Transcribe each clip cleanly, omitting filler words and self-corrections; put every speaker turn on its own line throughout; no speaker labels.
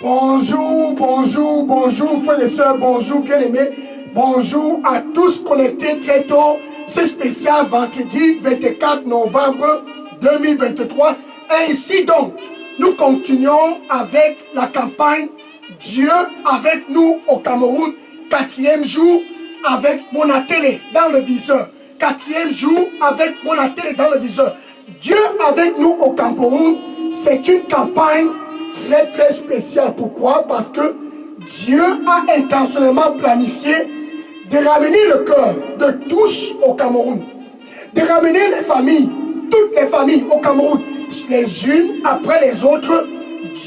Bonjour, bonjour, bonjour, frères et sœurs, bonjour, bien-aimés. Bonjour à tous connectés très tôt. C'est spécial vendredi 24 novembre 2023. Ainsi donc, nous continuons avec la campagne Dieu avec nous au Cameroun. 4e jour avec Monatélé dans le viseur. 4e jour avec Monatélé dans le viseur. Dieu avec nous au Cameroun, c'est une campagne très spéciale. Pourquoi? Parce que Dieu a intentionnellement planifié de ramener le cœur de tous au Cameroun. De ramener les familles, toutes les familles au Cameroun, les unes après les autres.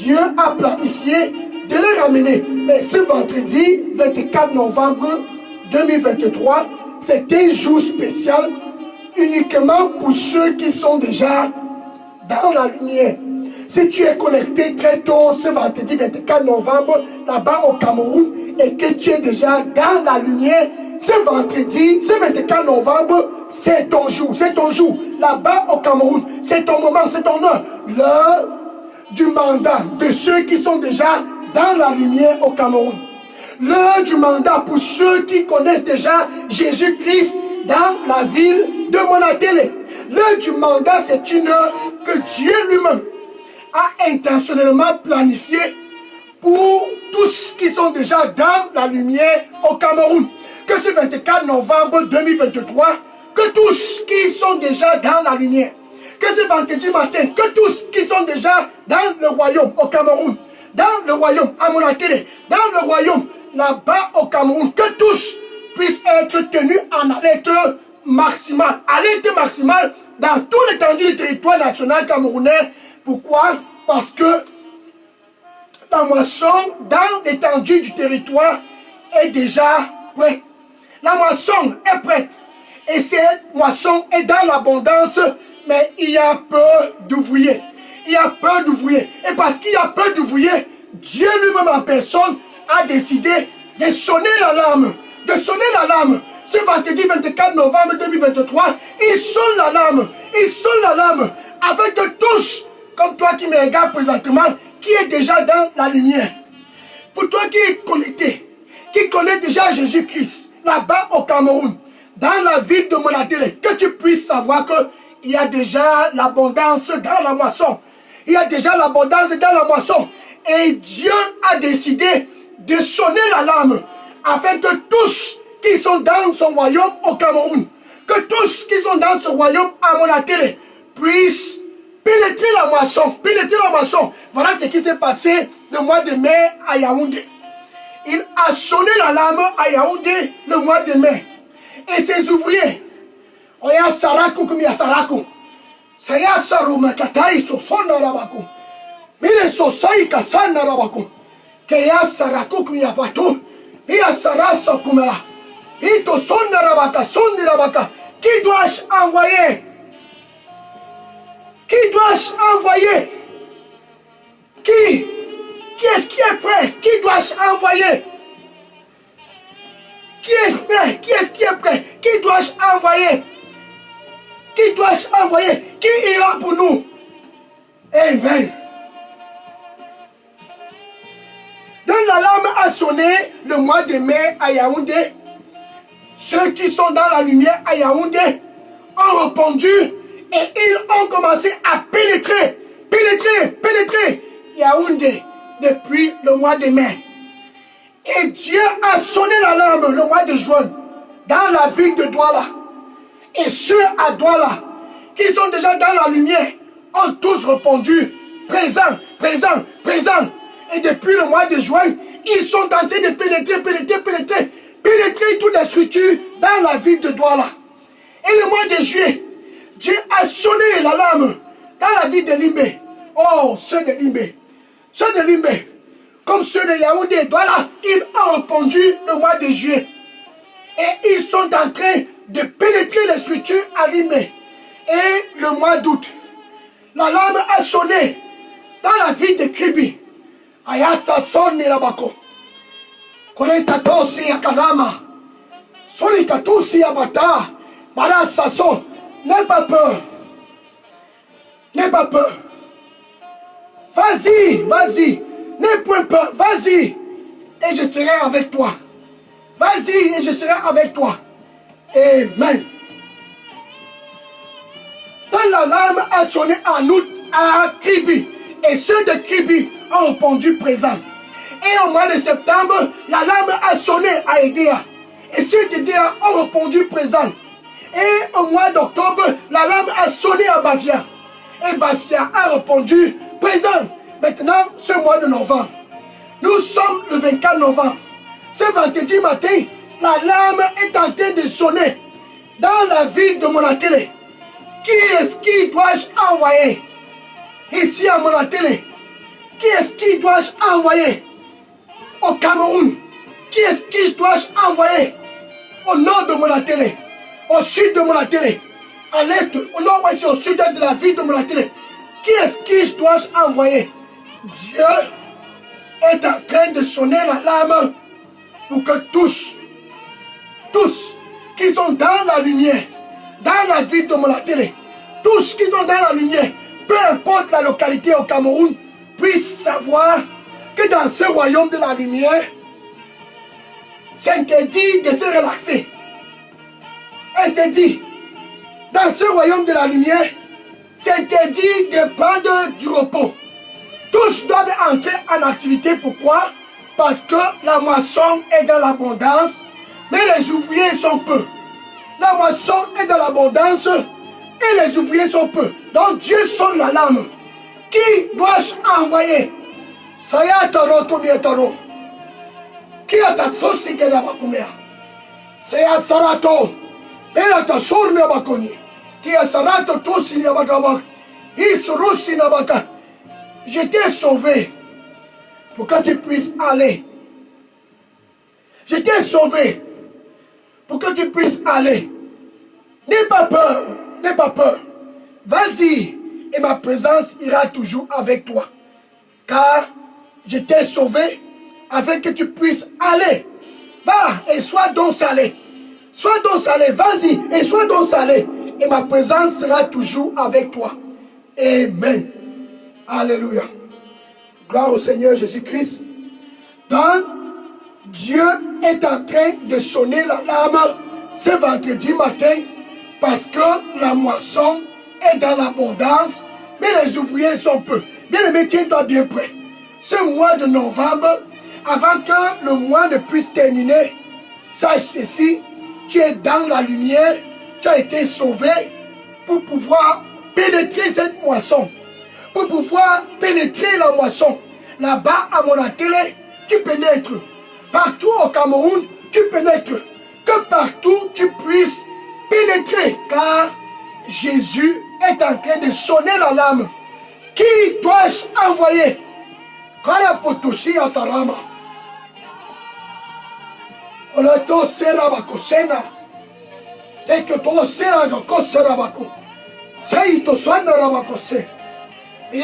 Dieu a planifié de les ramener. Mais ce vendredi 24 novembre 2023, c'est un jour spécial uniquement pour ceux qui sont déjà dans la lumière. Si tu es connecté très tôt ce vendredi 24 novembre là-bas au Cameroun et que tu es déjà dans la lumière, ce vendredi, ce 24 novembre, c'est ton jour, là-bas au Cameroun, c'est ton moment, c'est ton heure, l'heure du mandat de ceux qui sont déjà dans la lumière au Cameroun. L'heure du mandat pour ceux qui connaissent déjà Jésus-Christ dans la ville de Monatélé. L'heure du mandat, c'est une heure que Dieu lui-même a intentionnellement planifié pour tous qui sont déjà dans la lumière au Cameroun. Que ce 24 novembre 2023, que tous qui sont déjà dans la lumière, que ce vendredi matin, que tous qui sont déjà dans le royaume au Cameroun, dans le royaume à Monatélé, dans le royaume là-bas au Cameroun, que tous puissent être tenus en alerte maximale. Alerte maximale dans tout l'étendue du territoire national camerounais. Pourquoi? Parce que la moisson dans l'étendue du territoire est déjà prête. La moisson est prête. Et cette moisson est dans l'abondance, mais il y a peu d'ouvriers. Il y a peu d'ouvriers. Et parce qu'il y a peu d'ouvriers, Dieu lui-même en personne a décidé de sonner l'alarme. De sonner l'alarme. Ce vendredi 24 novembre 2023, il sonne l'alarme. Il sonne l'alarme afin que tous, comme toi qui me regardes présentement, qui est déjà dans la lumière, pour toi qui es connecté, qui connaît déjà Jésus-Christ, là-bas au Cameroun, dans la ville de Monatélé, que tu puisses savoir qu'il y a déjà l'abondance dans la moisson. Il y a déjà l'abondance dans la moisson. Et Dieu a décidé de sonner l'alarme afin que tous qui sont dans son royaume au Cameroun, que tous qui sont dans ce royaume à Monatélé puissent pénétrer la moisson, pénétrer la moisson. Voilà ce qui s'est passé le mois de mai à Yaoundé. Il a sonné l'alarme à Yaoundé le mois de mai. Et ses ouvriers, Oya Saraku comme ya Saraku, Saya Saruma Katai Sosona Rabaku, Mire Sosai Kasana Rabaku, Kaya Saraku comme ya Patu, Ia Sarasa Kumela, Ito Sona Rabaka, Sondi Rabaka, qui dois-je envoyer? Qui dois-je envoyer? Qui est-ce qui est prêt? Qui dois-je envoyer? Qui est prêt? Qui est-ce qui est prêt? Qui dois-je envoyer? Qui dois-je envoyer? Qui ira pour nous? Amen. Donc l'alarme a sonné le mois de mai à Yaoundé. Ceux qui sont dans la lumière à Yaoundé ont répondu et ils ont commencé à pénétrer Yaoundé depuis le mois de mai. Et Dieu a sonné l'alarme le mois de juin dans la ville de Douala. Et ceux à Douala qui sont déjà dans la lumière ont tous répondu présent. Et depuis le mois de juin, ils sont en train de pénétrer toutes les structures dans la ville de Douala. Et le mois de juillet, Dieu a sonné l'alarme dans la ville de Limbé. Oh, ceux de Limbé, comme ceux de Yaoundé et Douala, ils ont répondu le mois de juillet. Et ils sont en train de pénétrer les structures à Limbé. Et le mois d'août, l'alarme a sonné dans la ville de Kribi. Ayata Soni Rabako. Koretatosi Yakarama. Soritatosi Abata. Mara Sasso. N'aie pas peur. N'aie pas peur. Vas-y. Ne N'aie point peur, vas-y et je serai avec toi. Vas-y et je serai avec toi. Amen. Quand l'alarme a sonné en août à Kribi, et ceux de Kribi ont répondu présent. Et au mois de septembre, l'alarme a sonné à Edea. Et ceux d'Edea ont répondu présent. Et au mois d'octobre, l'alarme a sonné à Bafia. Et Bafia a répondu présent. Maintenant, ce mois de novembre, nous sommes le 24 novembre. Ce vendredi matin, l'alarme est en train de sonner dans la ville de Monatélé. Qui est-ce qui dois-je envoyer ici à Monatélé? Qui est-ce qui dois-je envoyer au Cameroun? Qui est-ce qui dois-je envoyer au nord de Monatélé, au sud de Monatélé, à l'est, au nord-ouest, au sud de la ville de Monatélé? Qui est-ce qui dois-je envoyer? Dieu est en train de sonner l'alarme pour que tous qui sont dans la lumière, dans la ville de Monatélé, tous qui sont dans la lumière, peu importe la localité au Cameroun, puissent savoir que dans ce royaume de la lumière, c'est interdit de se relaxer. Interdit. Dans ce royaume de la lumière, c'est interdit de prendre du repos. Tous doivent entrer en activité. Pourquoi? Parce que la moisson est dans l'abondance, mais les ouvriers sont peu. La moisson est dans l'abondance et les ouvriers sont peu. Donc Dieu sonne l'alarme. Qui dois-je envoyer? Saya toro tomie toro. Qui a ta sauce qui est là-bas? Saya sarato. Elle a ta sourne là-bas. Qui a sarato tosi là-bas. Isrusi là-bas. Je t'ai sauvé pour que tu puisses aller. Je t'ai sauvé pour que tu puisses aller. N'aie pas peur, n'aie pas peur. Vas-y et ma présence ira toujours avec toi. Car je t'ai sauvé afin que tu puisses aller. Va et sois donc salé. Sois donc salé, vas-y et sois donc salé. Et ma présence sera toujours avec toi. Amen. Alléluia. Gloire au Seigneur Jésus-Christ. Donc, Dieu est en train de sonner l'alarme ce vendredi matin parce que la moisson est dans l'abondance, mais les ouvriers sont peu. Bien aimé, tiens-toi bien prêt. Ce mois de novembre, avant que le mois ne puisse terminer, sache ceci, tu es dans la lumière, tu as été sauvé pour pouvoir pénétrer cette moisson. Pour pouvoir pénétrer la moisson. Là-bas, à Monatélé, tu pénètres. Partout au Cameroun, tu pénètres. Que partout, tu puisses pénétrer. Car Jésus est en train de sonner l'alarme. Qui dois-je envoyer? Kala potosi atarama. Olato serabako sena. Eke to serabako serabako. Saito swana rabako se. Je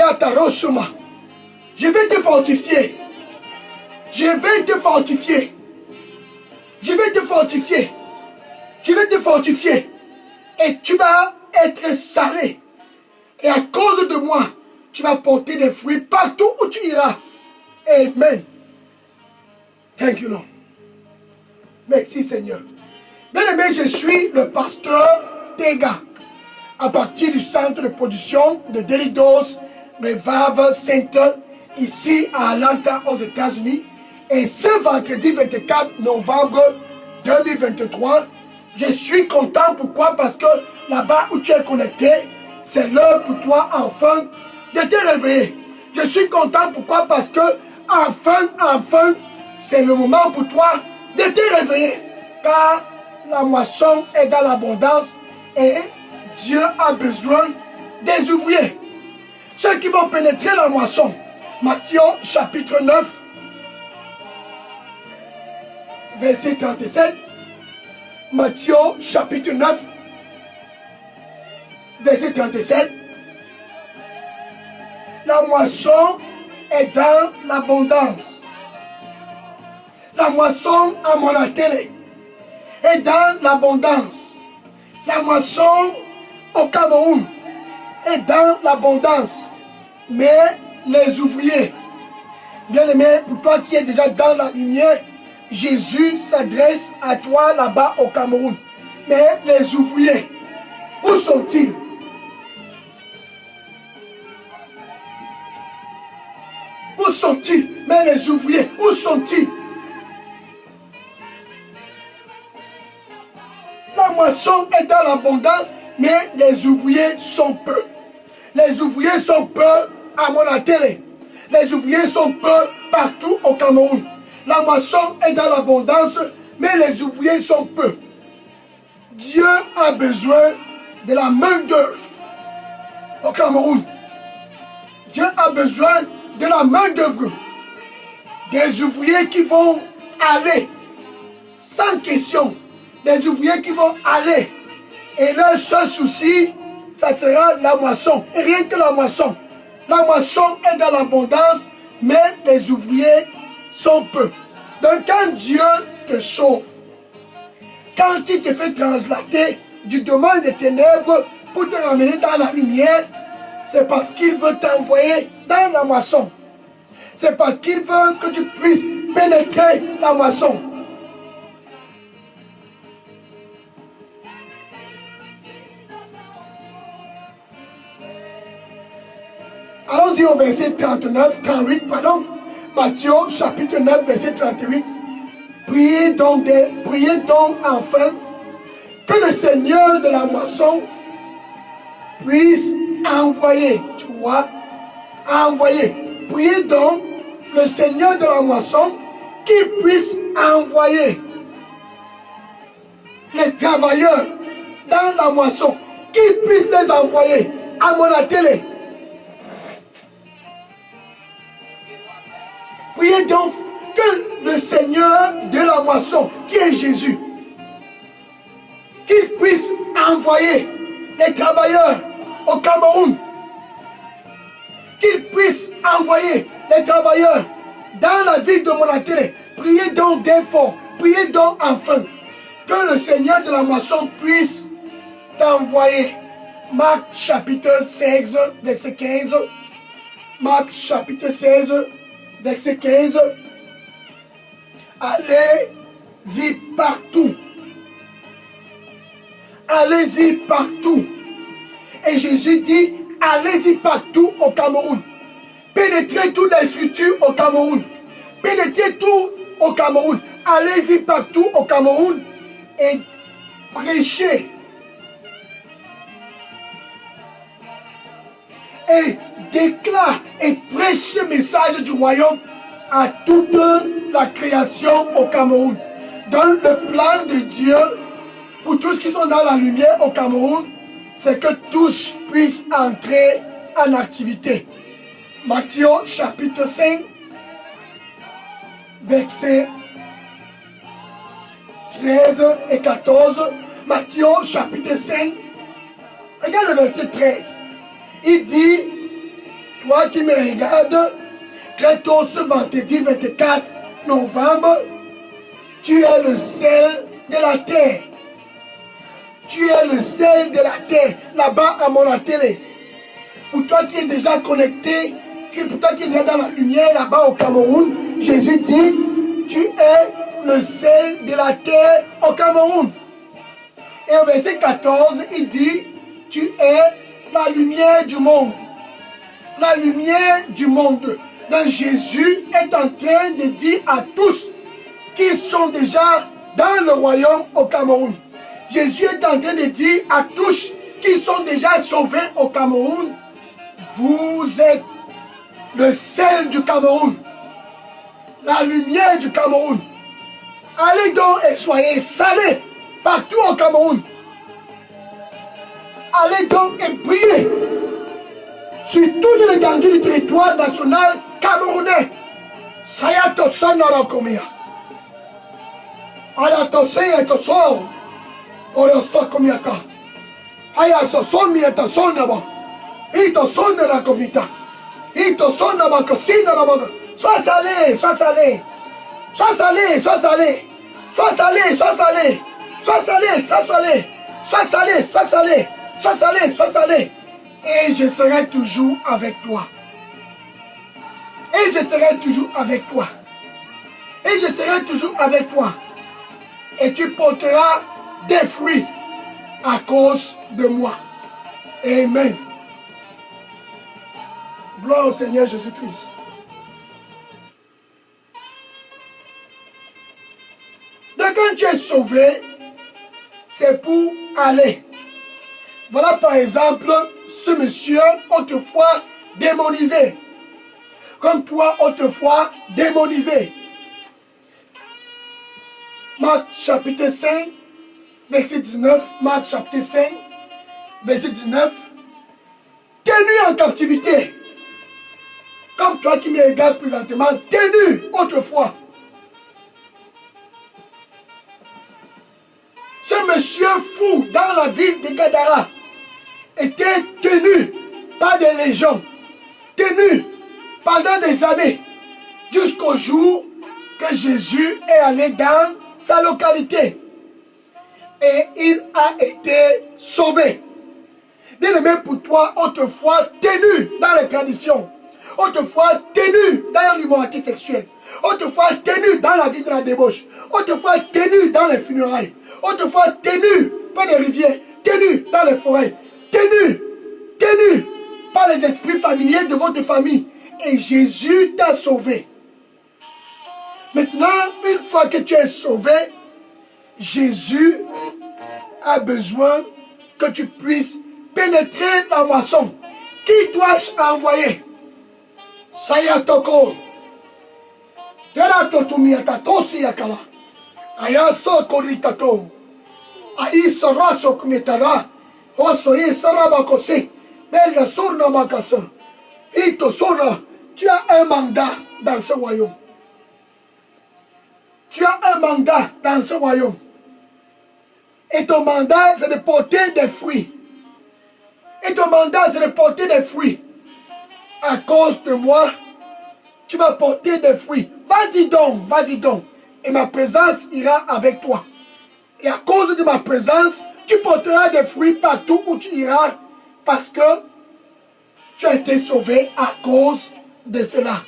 vais te fortifier. Je vais te fortifier. Je vais te fortifier. Je vais te fortifier. Et tu vas être salé. Et à cause de moi, tu vas porter des fruits partout où tu iras. Amen. Thank you, Lord. Merci, Seigneur. Bien aimé, je suis le pasteur Tega. À partir du centre de production de Daily Dose Revival Center, ici à Atlanta, aux États-Unis. Et ce vendredi 24 novembre 2023, je suis content. Pourquoi? Parce que là-bas où tu es connecté, c'est l'heure pour toi, enfin, de te réveiller. Je suis content. Pourquoi? Parce que, enfin, c'est le moment pour toi de te réveiller. Car la moisson est dans l'abondance et Dieu a besoin des ouvriers. Ceux qui vont pénétrer la moisson. Matthieu chapitre 9, verset 37. Matthieu chapitre 9, verset 37. La moisson est dans l'abondance. La moisson à Monatélé est dans l'abondance. La moisson au Cameroun est dans l'abondance. Mais les ouvriers Bien-aimé, pour toi qui es déjà dans la lumière, Jésus s'adresse à toi là-bas au Cameroun. Mais les ouvriers, où sont-ils? Où sont-ils? Mais les ouvriers, où sont-ils? La moisson est dans l'abondance, mais les ouvriers sont peu. Les ouvriers sont peu à Monatélé. Les ouvriers sont peu partout au Cameroun. La moisson est dans l'abondance, mais les ouvriers sont peu. Dieu a besoin de la main d'œuvre au Cameroun. Dieu a besoin de la main d'œuvre. Des ouvriers qui vont aller sans question. Des ouvriers qui vont aller. Et leur seul souci, ça sera la moisson. Et rien que la moisson. La moisson est dans l'abondance, mais les ouvriers sont peu. Donc quand Dieu te sauve, quand il te fait translater du domaine des ténèbres pour te ramener dans la lumière, c'est parce qu'il veut t'envoyer dans la moisson. C'est parce qu'il veut que tu puisses pénétrer la moisson. Allons-y au verset 38, pardon. Matthieu chapitre 9, verset 38. Priez donc enfin que le Seigneur de la moisson puisse envoyer, tu vois, envoyer. Priez donc le Seigneur de la moisson qu'il puisse envoyer les travailleurs dans la moisson, qu'il puisse les envoyer à Monatélé. Priez donc que le Seigneur de la moisson, qui est Jésus, qu'il puisse envoyer les travailleurs au Cameroun, qu'il puisse envoyer les travailleurs dans la ville de Monatélé. Priez donc d'effort, priez donc enfin que le Seigneur de la moisson puisse t'envoyer. Marc chapitre 16, verset 15. Marc chapitre 16, verset 15. Allez-y partout. Allez-y partout. Et Jésus dit, allez-y partout au Cameroun. Pénétrez toutes les structures au Cameroun. Pénétrez tout au Cameroun. Allez-y partout au Cameroun et prêchez. Et déclare et prêche ce message du royaume à toute la création au Cameroun. Dans le plan de Dieu, pour tous qui sont dans la lumière au Cameroun, c'est que tous puissent entrer en activité. Matthieu chapitre 5, versets 13 et 14. Matthieu chapitre 5, regarde le verset 13. Il dit, toi qui me regardes, très tôt ce vendredi 24 novembre, tu es le sel de la terre. Tu es le sel de la terre, là-bas à Monatélé. Pour toi qui es déjà connecté, pour toi qui es déjà dans la lumière, là-bas au Cameroun, Jésus dit, tu es le sel de la terre au Cameroun. Et au verset 14, il dit, tu es la lumière du monde. La lumière du monde. Donc Jésus est en train de dire à tous qui sont déjà dans le royaume au Cameroun. Jésus est en train de dire à tous qui sont déjà sauvés au Cameroun, vous êtes le sel du Cameroun, la lumière du Cameroun. Allez donc et soyez salés partout au Cameroun. Allez donc et priez sur toute l'étendue du territoire national camerounais. Sayato sonora komia. Ayato seyato so. Oro so komiaka. Ayaso somia ta sonaba. Ito sonora komita. Ito sonaba kosina naba. Sois salé, sois salé. Sois salé, sois salé. Sois salé, sois salé. Sois salé, sois salé. Sois salé, sois salé. Sois salé, sois salé. Et je serai toujours avec toi. Et je serai toujours avec toi. Et je serai toujours avec toi. Et tu porteras des fruits à cause de moi. Amen. Gloire au Seigneur Jésus-Christ. Donc quand tu es sauvé, c'est pour aller. Voilà par exemple ce monsieur autrefois démonisé. Comme toi autrefois démonisé. Marc chapitre 5, verset 19. Marc chapitre 5, verset 19. Tenu en captivité. Comme toi qui me regardes présentement, tenu autrefois. Ce monsieur fou dans la ville de Gadara était tenu par des légions, tenu pendant des années, jusqu'au jour que Jésus est allé dans sa localité. Et il a été sauvé. Bien aimé pour toi, autrefois tenu dans les traditions, autrefois tenu dans l'immoralité sexuelle, autrefois tenu dans la vie de la débauche, autrefois tenu dans les funérailles, autrefois tenu par les rivières, tenu dans les forêts, tenu par les esprits familiers de votre famille. Et Jésus t'a sauvé. Maintenant, une fois que tu es sauvé, Jésus a besoin que tu puisses pénétrer la moisson. Qui dois-je envoyer? Sayatoko. Tera totumiata tosi yakala. Ayaso koritato. Aïe sera sokumetara. Osoye sarabakose. Belia surna makasa. Ito sona. Tu as un mandat dans ce royaume. Tu as un mandat dans ce royaume. Et ton mandat, c'est de porter des fruits. Et ton mandat, c'est de porter des fruits. À cause de moi, tu vas porter des fruits. Vas-y donc, vas-y donc. Et ma présence ira avec toi. Et à cause de ma présence, tu porteras des fruits partout où tu iras. Parce que tu as été sauvé à cause de cela.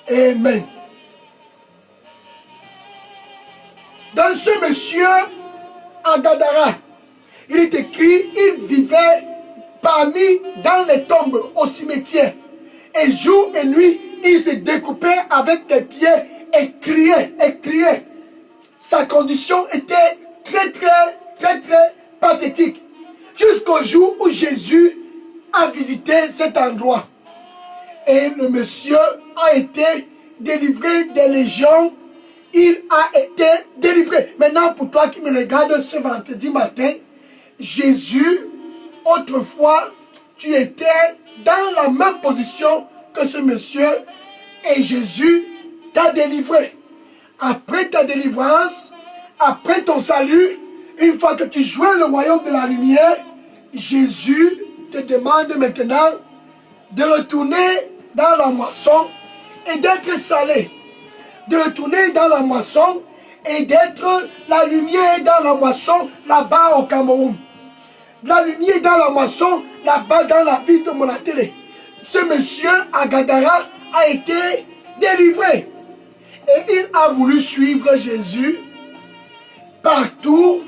Amen. Dans ce monsieur, à Gadara, il est écrit, il vivait parmi dans les tombes au cimetière. Et jour et nuit, il se découpait avec des pieds et criait, et criait. Sa condition était très pathétique. Jusqu'au jour où Jésus a visité cet endroit. Et le monsieur a été délivré des légions. Il a été délivré. Maintenant, pour toi qui me regardes ce vendredi matin, Jésus, autrefois, tu étais dans la même position que ce monsieur et Jésus t'a délivré. Après ta délivrance, après ton salut, une fois que tu jouais le royaume de la lumière, Jésus te demande maintenant de retourner dans la moisson et d'être salé. De retourner dans la moisson et d'être la lumière dans la moisson là-bas au Cameroun. La lumière dans la moisson là-bas dans la ville de Monatélé. Ce monsieur à Gadara a été délivré. Et il a voulu suivre Jésus partout.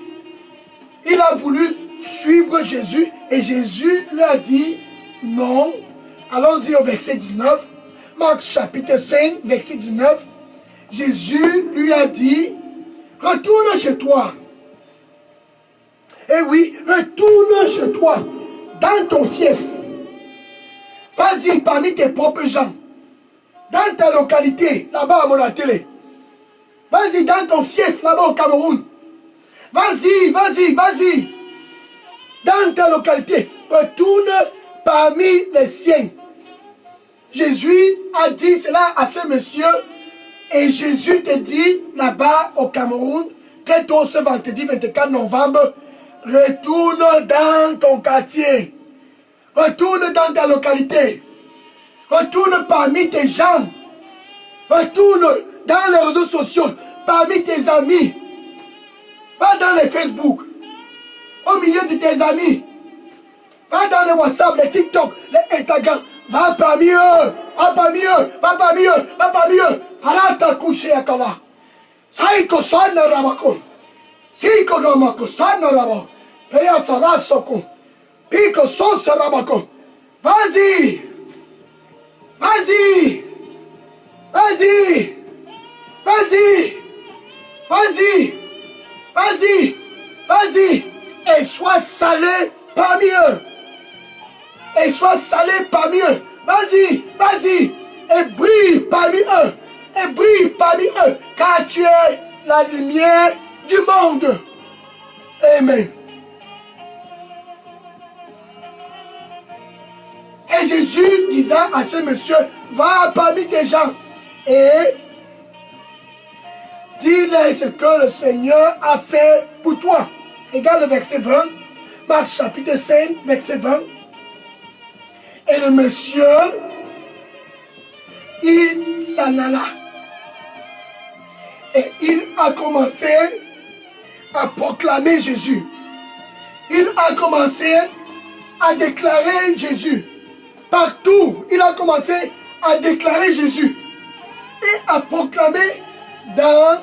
Il a voulu suivre Jésus et Jésus lui a dit non. Allons-y au verset 19. Marc chapitre 5, verset 19. Jésus lui a dit, retourne chez toi. Eh oui, retourne chez toi, dans ton fief. Vas-y parmi tes propres gens, dans ta localité, là-bas à Monatélé. Vas-y dans ton fief, là-bas au Cameroun. Vas-y, vas-y, vas-y. Dans ta localité, retourne parmi les siens. Jésus a dit cela à ce monsieur. Et Jésus te dit, là-bas au Cameroun, très tôt ce vendredi 24 novembre, retourne dans ton quartier. Retourne dans ta localité. Retourne parmi tes gens. Retourne dans les réseaux sociaux, parmi tes amis. Va dans les Facebook, au milieu de tes amis. Va dans les WhatsApp, les TikTok, les Instagram. Va parmi eux, va pas mieux, va pas mieux, va pas mieux. Arata couché à Kala. Saiko Sana Rabako. Siko Ramako Sana Rabo. Pea Sarasoko. Pico Sosa Rabako. Vas-y. Vas-y. Vas-y. Vas-y. Vas-y. Vas-y. Vas-y. Et sois salé parmi eux. Et sois salé parmi eux. Vas-y. Vas-y. Et brille parmi eux. Et brille parmi eux. Car tu es la lumière du monde. Amen. Et Jésus disant à ce monsieur, va parmi tes gens et dis-leur ce que le Seigneur a fait pour toi. Regarde le verset 20, Marc chapitre 5, verset 20. Et le monsieur, il s'en alla. Et il a commencé à proclamer Jésus. Il a commencé à déclarer Jésus. Partout, il a commencé à déclarer Jésus. Et à proclamer dans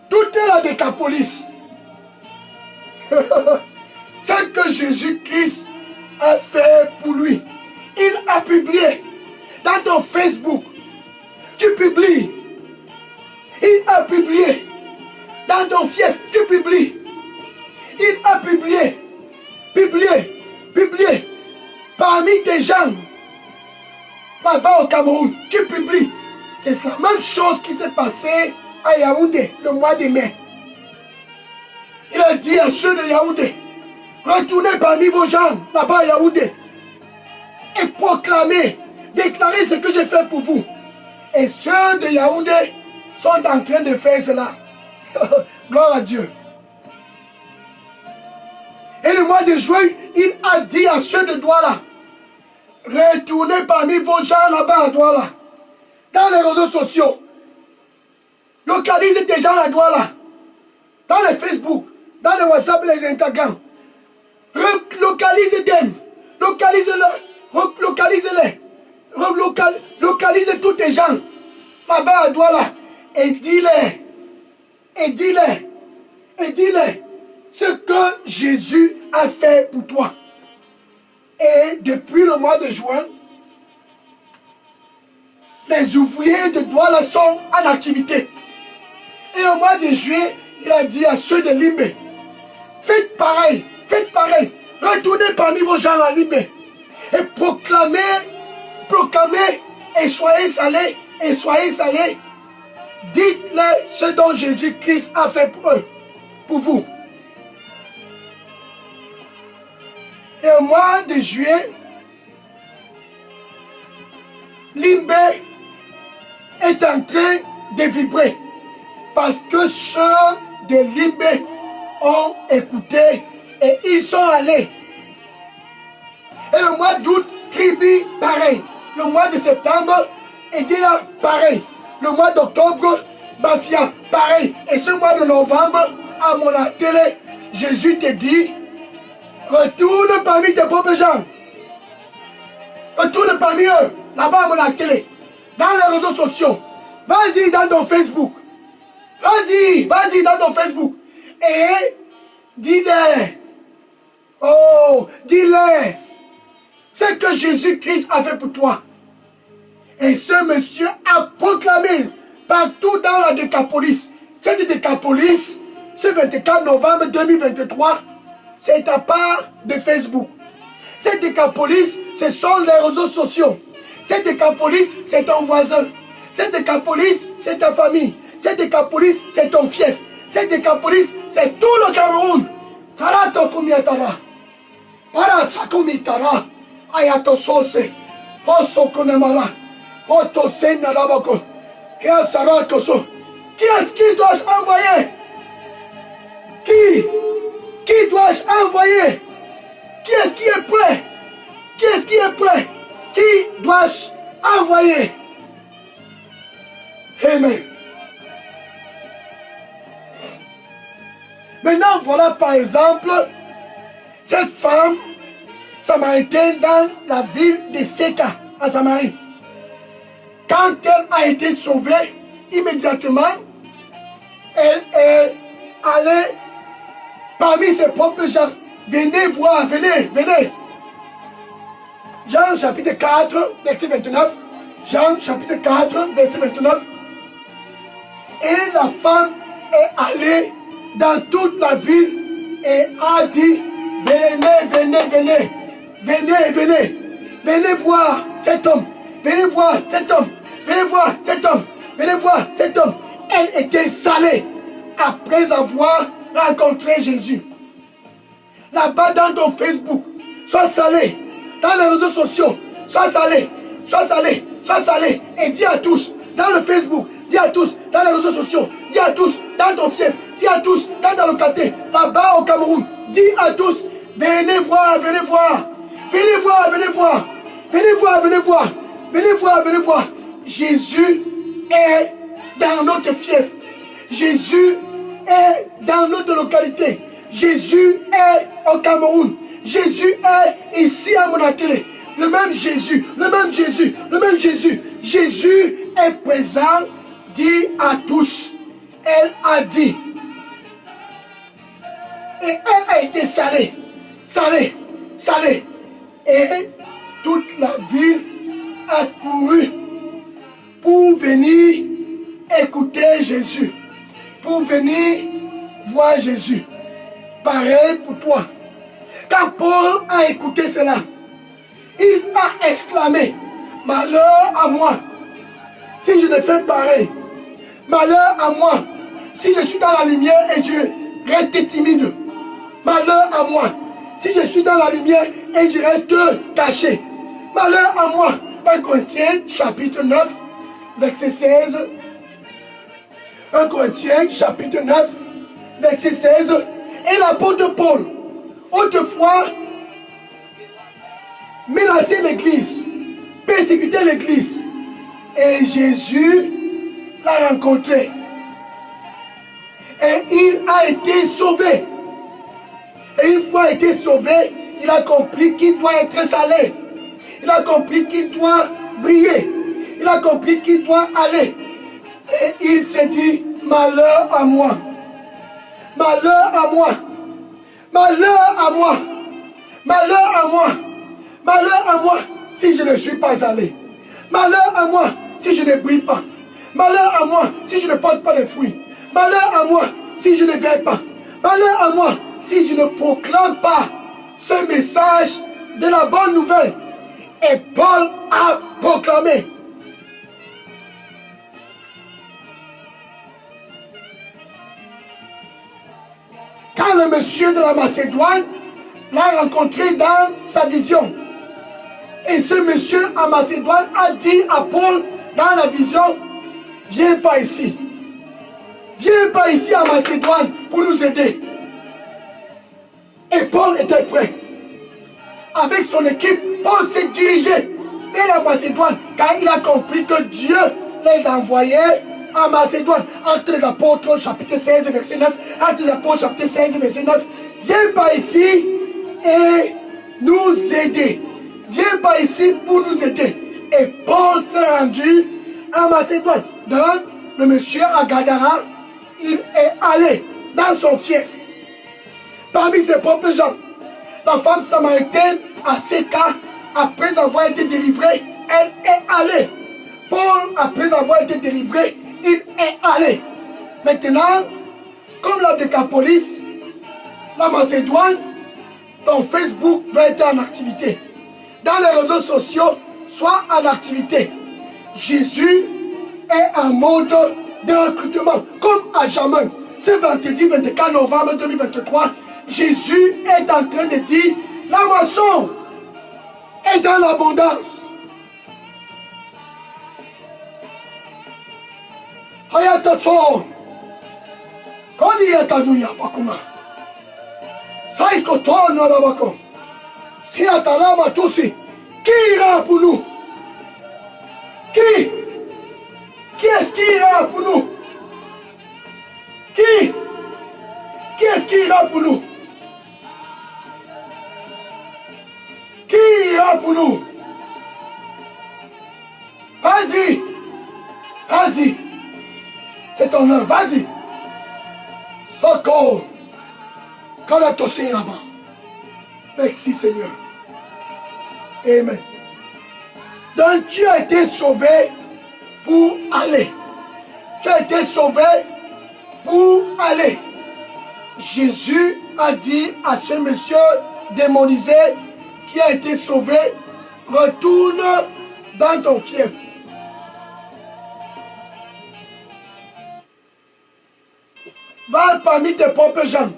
toute la Décapolis. Ce que Jésus-Christ a fait pour lui. Il a publié dans ton Facebook. Tu publies. Il a publié dans ton fief. Tu publies. Il a publié. Publié. Parmi tes gens. Là-bas au Cameroun. Tu publies. C'est la même chose qui s'est passée à Yaoundé le mois de mai. Il a dit à ceux de Yaoundé, retournez parmi vos gens là-bas à Yaoundé et proclamez, déclarez ce que j'ai fait pour vous. Et ceux de Yaoundé sont en train de faire cela. Gloire à Dieu. Et le mois de juin, il a dit à ceux de Douala, retournez parmi vos gens là-bas à Douala, dans les réseaux sociaux. Localisez tes gens à Douala, dans les Facebook, dans les WhatsApp, les Instagram. Localisez-les. Localisez-les. Localisez tous tes gens là-bas à Douala. Et dis-les. Ce que Jésus a fait pour toi. Et depuis le mois de juin, les ouvriers de Douala sont en activité. Et au mois de juillet, il a dit à ceux de Limbe, faites pareil. Retournez parmi vos gens à Limbe. Et proclamez, et soyez salés. Dites-leur ce dont Jésus-Christ a fait pour eux, pour vous. Et au mois de juillet, Limbe est en train de vibrer. Parce que ceux de Limbe ont écouté et ils sont allés. Et le mois d'août, Kribi, pareil. Le mois de septembre, Edea, pareil. Le mois d'octobre, Bafia, pareil. Et ce mois de novembre, à mon télé, Jésus te dit, retourne parmi tes propres gens. Retourne parmi eux, là-bas à mon télé, dans les réseaux sociaux. Vas-y dans ton Facebook. Vas-y dans ton Facebook. Et dis-leur. Dis-leur. Ce que Jésus-Christ a fait pour toi. Et ce monsieur a proclamé partout dans la Décapolis. Cette Décapolis, ce 24 novembre 2023, c'est à part de Facebook. Cette Décapolis, ce sont les réseaux sociaux. Cette Décapolis, c'est ton voisin. Cette Décapolis, c'est ta famille. Cette Décapolis, c'est ton fief. Cette Décapolis, c'est tout le Cameroun. Tarato kumiatara. Para sakumitara. Ayato sose. Oso konemara. Oto senarabako. Kia sarakoso. Qui est-ce qui dois-je envoyer? Qui dois-je envoyer? Qui est-ce qui est prêt? Qui est-ce qui est prêt? Qui dois-je envoyer? Amen. Maintenant, voilà par exemple cette femme samaritaine dans la ville de Seka, en Samarie. Quand elle a été sauvée, immédiatement, elle est allée parmi ses propres gens. Venez voir, venez, venez. Jean chapitre 4, verset 29. Jean chapitre 4, verset 29. Et la femme est allée dans toute la ville et a dit, venez, venez, venez, venez, venez, venez voir cet homme, venez voir cet homme, venez voir cet homme, venez voir cet homme. Elle était salée après avoir rencontré Jésus. Là-bas dans ton Facebook, sois salé. Dans les réseaux sociaux, sois salé, sois salé, sois salé. Et dis à tous, dans le Facebook, dis à tous, dans les réseaux sociaux, dis à tous, dans ton fief, dis à tous, dans ta localité, là-bas au Cameroun, dis à tous, venez voir, venez voir, venez voir, venez voir, venez voir, venez voir, venez voir, venez voir. Jésus est dans notre fief. Jésus est dans notre localité. Jésus est au Cameroun. Jésus est ici à Monakele. Le même Jésus, le même Jésus, le même Jésus. Jésus est présent, dit à tous. Elle a dit. Et elle a été salée, salée, salée. Et toute la ville a couru pour venir écouter Jésus, pour venir voir Jésus. Pareil pour toi. Quand Paul a écouté cela, il a exclamé, malheur à moi, si je ne fais pareil. Malheur à moi, si je suis dans la lumière et je reste timide. Malheur à moi, si je suis dans la lumière et je reste caché. Malheur à moi. 1 Corinthiens chapitre 9, verset 16. 1 Corinthiens chapitre 9, verset 16. Et l'apôtre Paul, autrefois, menaçait l'église, persécutait l'église. Et Jésus l'a rencontré. Et il a été sauvé. Et une fois été sauvé, il a compris qu'il doit être salé. Il a compris qu'il doit briller. Il a compris qu'il doit aller. Et il s'est dit, malheur à moi. Malheur à moi. Malheur à moi. Malheur à moi. Malheur à moi si je ne suis pas allé. Malheur à moi si je ne brille pas. Malheur à moi si je ne porte pas de fruits. Malheur à moi si je ne viens pas. Malheur à moi si je ne proclame pas ce message de la bonne nouvelle. Et Paul a proclamé. Quand le monsieur de la Macédoine l'a rencontré dans sa vision. Et ce monsieur en Macédoine a dit à Paul dans la vision, viens pas ici. Viens pas ici en Macédoine pour nous aider. Et Paul était prêt. Avec son équipe, Paul s'est dirigé vers la Macédoine car il a compris que Dieu les envoyait en Macédoine. Actes des apôtres, chapitre 16, verset 9. Actes des apôtres, chapitre 16, verset 9. Viens pas ici et nous aider. Viens pas ici pour nous aider. Et Paul s'est rendu en Macédoine. Donc, le monsieur à Gadara, il est allé dans son fief. Parmi ses propres gens. La femme samaritaine à Séka, après avoir été délivrée, elle est allée. Paul, après avoir été délivré, il est allé. Maintenant, comme la Décapolis, la Macédoine, ton Facebook doit être en activité. Dans les réseaux sociaux, sois en activité. Jésus est en mode de recrutement, comme à jamais. Ce vendredi 24 novembre 2023, Jésus est en train de dire, la moisson est dans l'abondance. Hayatato, koni yatanuya bakuma. Saiko tono rabako. Si atarama tusi, qui ira pour nous? Qui? Qui est-ce qui ira pour nous? Qui? Qui est-ce qui ira pour nous? Qui ira pour nous? Vas-y, Vas-y. C'est ton heure. Vas-y. Encore. Quand la tossé là-bas. Merci Seigneur. Amen. Donc tu as été sauvé pour aller. Tu as été sauvé pour aller. Jésus a dit à ce monsieur démonisé qui a été sauvé, retourne dans ton fief. Va parmi tes propres gens.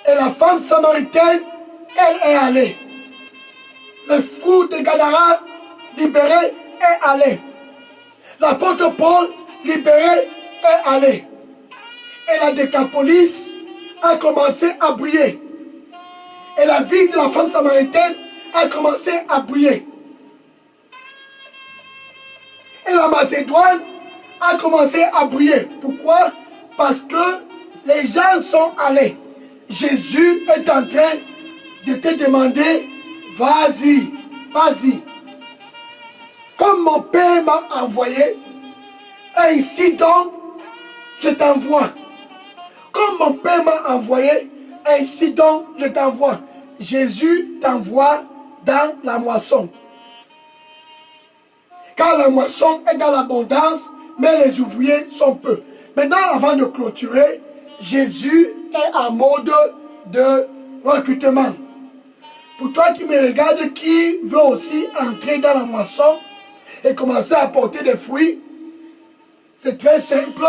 Et la femme samaritaine, elle est allée. Le fou de Gadara, libéré, est allé. L'apôtre Paul, libéré, est allé. Et la Décapolis a commencé à briller. Et la vie de la femme samaritaine a commencé à briller. Et la Macédoine a commencé à briller. Pourquoi? Parce que les gens sont allés. Jésus est en train de te demander, vas-y, vas-y. Comme mon Père m'a envoyé, ainsi donc, je t'envoie. Comme mon Père m'a envoyé, ainsi donc, je t'envoie. Jésus t'envoie dans la moisson. Car la moisson est dans l'abondance, mais les ouvriers sont peu. Maintenant, avant de clôturer, Jésus est en mode de recrutement. Pour toi qui me regardes, qui veut aussi entrer dans la moisson et commencer à porter des fruits, c'est très simple.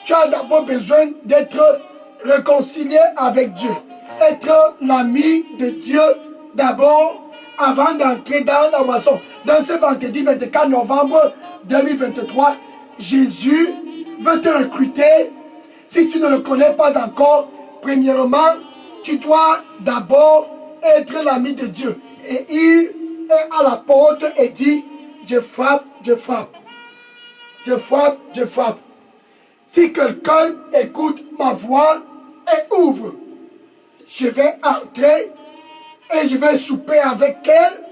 Tu as d'abord besoin d'être réconcilié avec Dieu. Être l'ami de Dieu d'abord avant d'entrer dans la moisson. Dans ce vendredi 24 novembre 2023, Jésus veut te recruter. Si tu ne le connais pas encore, premièrement, tu dois d'abord être l'ami de Dieu. Et il est à la porte et dit, je frappe, je frappe. Je frappe, je frappe. Si quelqu'un écoute ma voix et ouvre, je vais entrer et je vais souper avec elle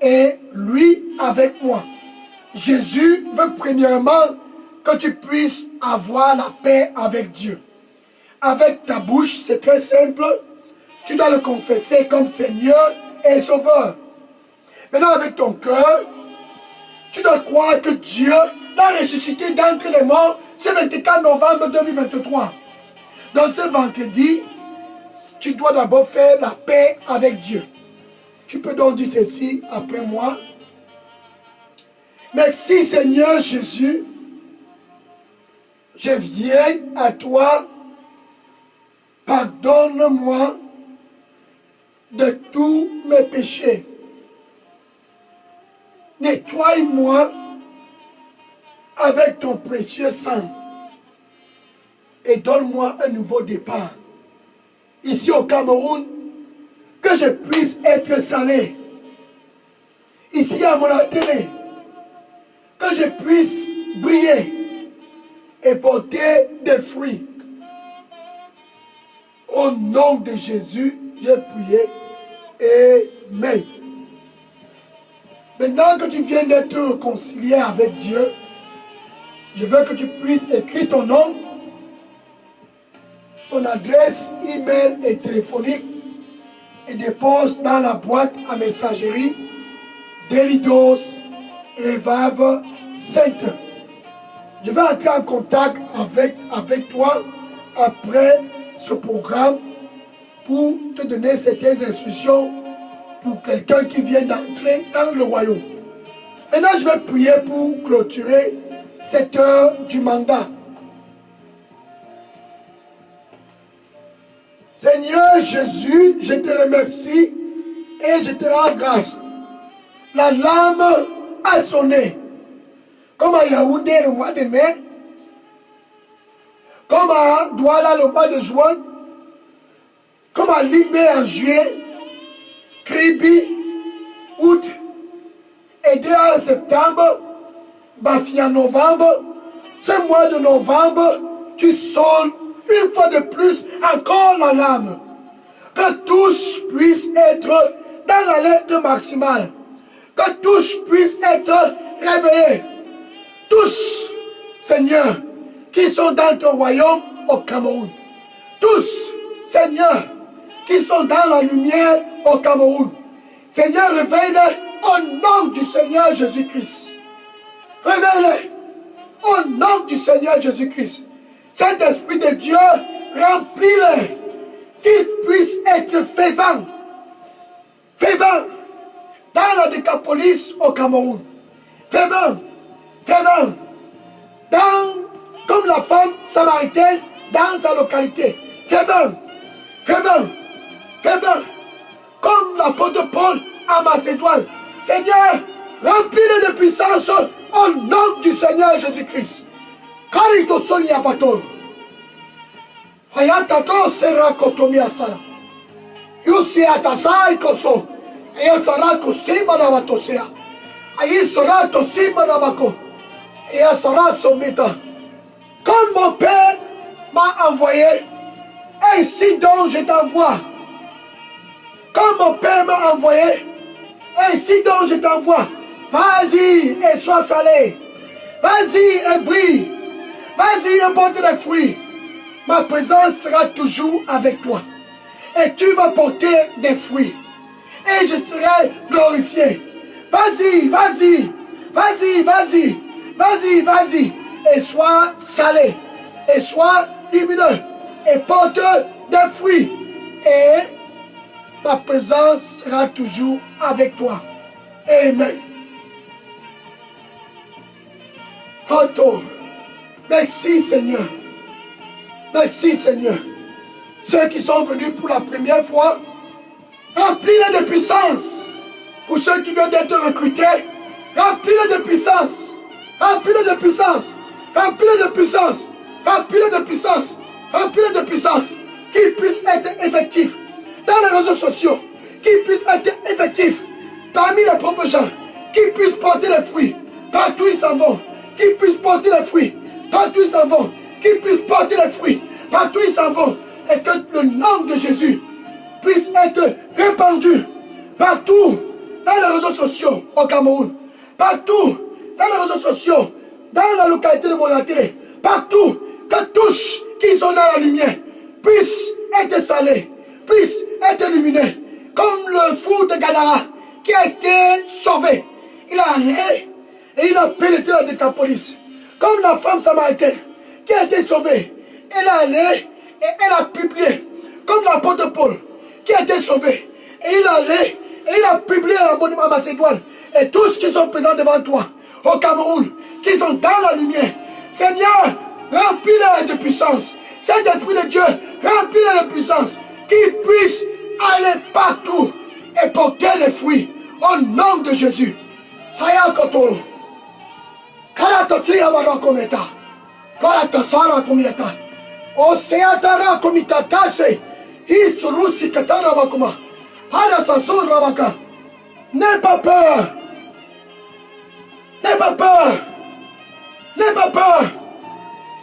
et lui avec moi. Jésus veut premièrement que tu puisses avoir la paix avec Dieu. Avec ta bouche, c'est très simple. Tu dois le confesser comme Seigneur et Sauveur. Maintenant, avec ton cœur, tu dois croire que Dieu l'a ressuscité d'entre les morts ce 24 novembre 2023. Dans ce vendredi, tu dois d'abord faire la paix avec Dieu. Tu peux donc dire ceci après moi. Merci Seigneur Jésus. Je viens à toi. Pardonne-moi de tous mes péchés. Nettoie-moi avec ton précieux sang et donne-moi un nouveau départ. Ici au Cameroun, que je puisse être salé. Ici à mon télé, que je puisse briller et porter des fruits. Au nom de Jésus, j'ai prié. Amen. Maintenant que tu viens d'être réconcilié avec Dieu, je veux que tu puisses écrire ton nom, ton adresse, email et téléphonique et dépose dans la boîte à messagerie Delidos Revive Center. Je vais entrer en contact avec toi après ce programme pour te donner certaines instructions pour quelqu'un qui vient d'entrer dans le royaume. Maintenant, je vais prier pour clôturer cette heure du mandat. Seigneur Jésus, je te remercie et je te rends grâce. La lame a sonné. Comme à Yaoundé le mois de mai, comme à Douala le mois de juin, comme à Limé en juillet, Kribi, août, et dès en septembre, Bafi en novembre, ce mois de novembre, tu sonnes une fois de plus encore la lame. Que tous puissent être dans l'alerte maximale. Que tous puissent être réveillés. tous, Seigneur, qui sont dans ton royaume au Cameroun. Tous, Seigneur, qui sont dans la lumière au Cameroun. Seigneur, réveille-les au nom du Seigneur Jésus-Christ. Réveille-les au nom du Seigneur Jésus-Christ. Saint-Esprit de Dieu, remplis-les, qu'ils puissent être fervents dans la Décapolis au Cameroun. Fervents comme la femme samaritaine dans sa localité. Fervents comme l'apôtre Paul à Macédoine. Seigneur, remplis-les de puissance au nom du Seigneur Jésus-Christ. Karito soni abato. Hayatato sera kotomi asara. Yusi atasai koso. Ayo sara kosima na watosea. Ayi sara tosima na bako. Et sera sommet. Comme mon Père m'a envoyé, ainsi donc je t'envoie. Comme mon Père m'a envoyé, ainsi donc je t'envoie. Vas-y et sois salé. Vas-y et brille. Vas-y et porte des fruits. Ma présence sera toujours avec toi. Et tu vas porter des fruits. Et je serai glorifié. Vas-y, vas-y. Vas-y, vas-y. Vas-y, vas-y. Et sois salé. Et sois lumineux. Et porte des fruits. Et ma présence sera toujours avec toi. Amen. Oh, merci Seigneur. Merci Seigneur. Ceux qui sont venus pour la première fois, remplis-les de puissance. Pour ceux qui viennent d'être recrutés, remplis-les de puissance. Remplis-les de puissance. Remplis-les de puissance. Remplis-les de puissance. Remplis-les de puissance. Qu'ils puissent être effectifs dans les réseaux sociaux. Qu'ils puissent être effectifs parmi les propres gens. Qu'ils puissent porter les fruits. Partout ils s'en vont. Qu'ils puissent porter les fruits. Partout ils s'en vont. Qu'ils puissent porter les fruits. Partout ils s'en vont. Et que le nom de Jésus puisse être répandu partout dans les réseaux sociaux au Cameroun. Partout dans les réseaux sociaux, dans la localité de Monaté. Partout, que tous qui sont dans la lumière puissent être salés, puissent être illuminés. Comme le fou de Gadara qui a été sauvé. Il a allé et il a pénétré la Décapolis. Comme la femme samaritaine qui a été sauvée. Elle est allée et elle a publié. Comme l'apôtre Paul qui a été sauvé. Et il est allé et il a publié un monument à Macédoine. Et tous qui sont présents devant toi au Cameroun, qui sont dans la lumière. Seigneur, remplis-les de puissance. Saint-Esprit de Dieu, remplis-les de puissance. Qu'ils puissent aller partout et porter les fruits au nom de Jésus. Saya Kotoro. Kalatotuya Marakometa. Kalatasara Komieta. Oseatara Komitatase. Isrusi Katara Bakuma. Hadasasu Rabaka. N'aie pas peur. N'aie pas peur. N'aie pas peur.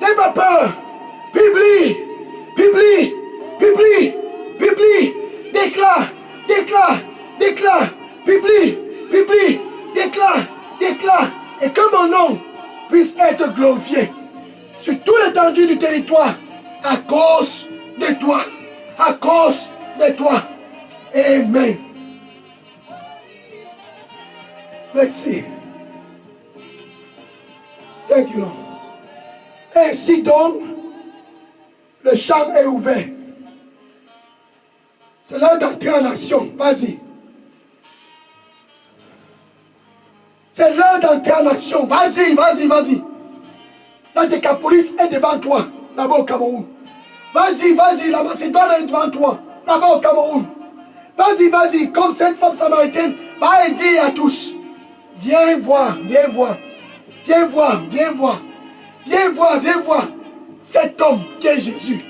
N'aie pas peur. Publie. Publie. Publie. Publie. Déclare. Déclare. Déclare. Publie. Publie. Déclare. Déclare. Et que mon nom puisse être glorifié sur tout l'étendue du territoire à cause de toi. À cause de toi. Amen. Merci. Thank you, Lord. Ainsi donc, le champ est ouvert. C'est l'heure d'entrer en action. Vas-y. C'est l'heure d'entrer en action. Vas-y, vas-y, vas-y. La Décapolis est devant toi, là-bas au Cameroun. Vas-y, vas-y, la Macédoine est devant toi, là-bas au Cameroun. Vas-y, vas-y, comme cette femme samaritaine, va et dis à tous. Viens voir, viens voir. Viens voir, viens voir. Viens voir, viens voir cet homme qui est Jésus.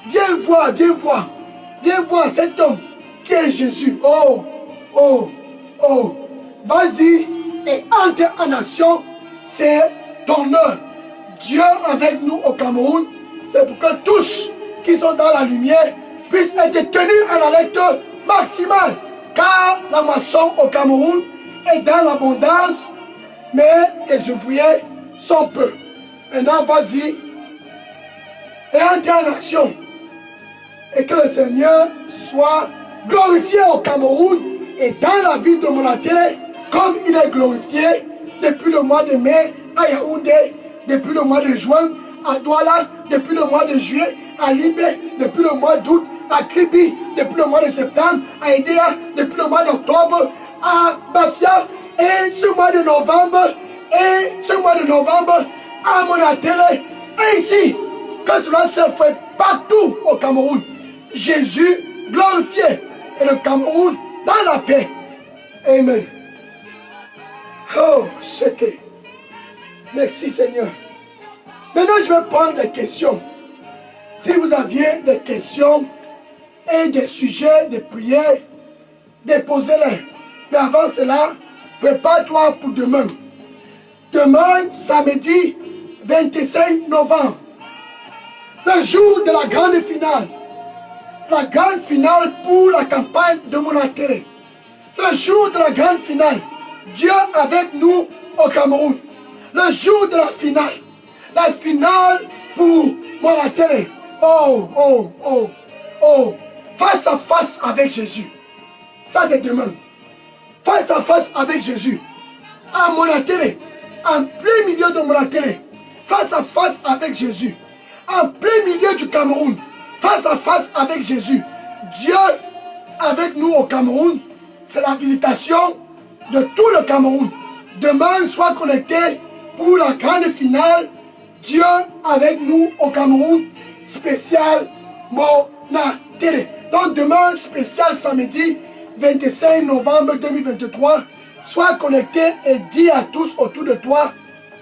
Viens voir, viens voir. Viens voir cet homme qui est Jésus. Oh, oh, oh. Vas-y et entre en action. C'est ton heure. Dieu avec nous au Cameroun. C'est pour que tous qui sont dans la lumière puissent être tenus à la lecture maximale. Car la moisson au Cameroun est dans l'abondance. Mais les ouvriers son peu. Maintenant, vas-y et entre en action. Et que le Seigneur soit glorifié au Cameroun et dans la ville de Monaté, comme il est glorifié depuis le mois de mai à Yaoundé, depuis le mois de juin à Douala, depuis le mois de juillet à Limbe, depuis le mois d'août à Kribi, depuis le mois de septembre à Edea, depuis le mois d'octobre à Bafia, et ce mois de novembre, à Monatélé, ainsi que cela se fait partout au Cameroun. Jésus glorifié et le Cameroun dans la paix. Amen. Oh, c'est que. Merci Seigneur. Maintenant, je vais prendre des questions. Si vous aviez des questions et des sujets de prière, déposez-les. Mais avant cela, prépare-toi pour demain. Demain, samedi 25 novembre, le jour de la grande finale. La grande finale pour la campagne de Monaté. Le jour de la grande finale. Dieu avec nous au Cameroun. Le jour de la finale. La finale pour Monaté. Oh, oh, oh, oh. Face à face avec Jésus. Ça, c'est demain. Face à face avec Jésus. À Monaté. En plein milieu de Monaté. Face à face avec Jésus. En plein milieu du Cameroun. Face à face avec Jésus. Dieu avec nous au Cameroun. C'est la visitation de tout le Cameroun. Demain, sois connecté pour la grande finale. Dieu avec nous au Cameroun. Spécial Monaté. Donc demain, spécial samedi 25 novembre 2023. Sois connecté et dis à tous autour de toi,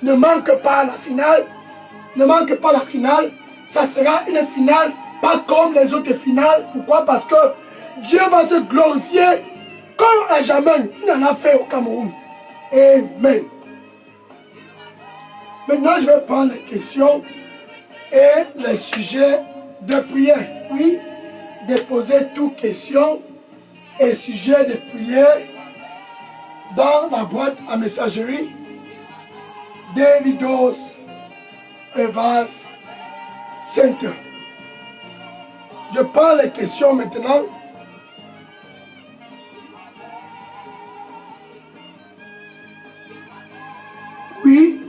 ne manque pas la finale. Ne manque pas la finale. Ça sera une finale pas comme les autres finales. Pourquoi? Parce que Dieu va se glorifier comme à jamais il en a fait au Cameroun. Amen. Maintenant, je vais prendre les questions et les sujets de prière. Oui, déposer toutes questions et sujets de prière dans la boîte à messagerie Davidos Revive Center. Je prends les questions maintenant. Oui.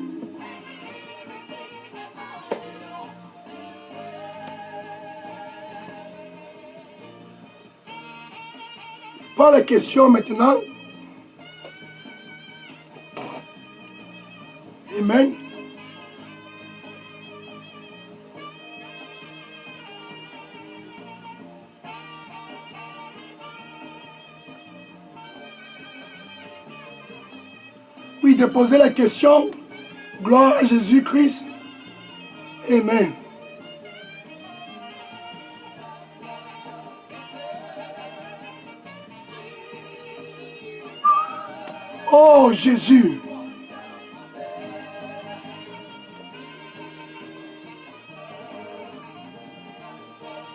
Je prends les questions maintenant. Amen. Oui, de poser la question. Gloire à Jésus-Christ. Amen. Oh Jésus.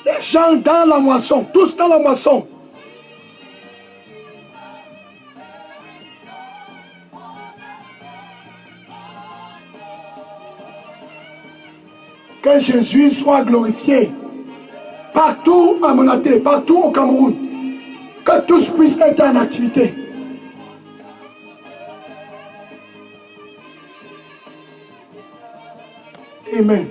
Les gens dans la moisson, tous dans la moisson. Que Jésus soit glorifié partout à Monaté, partout au Cameroun. Que tous puissent être en activité. Amen.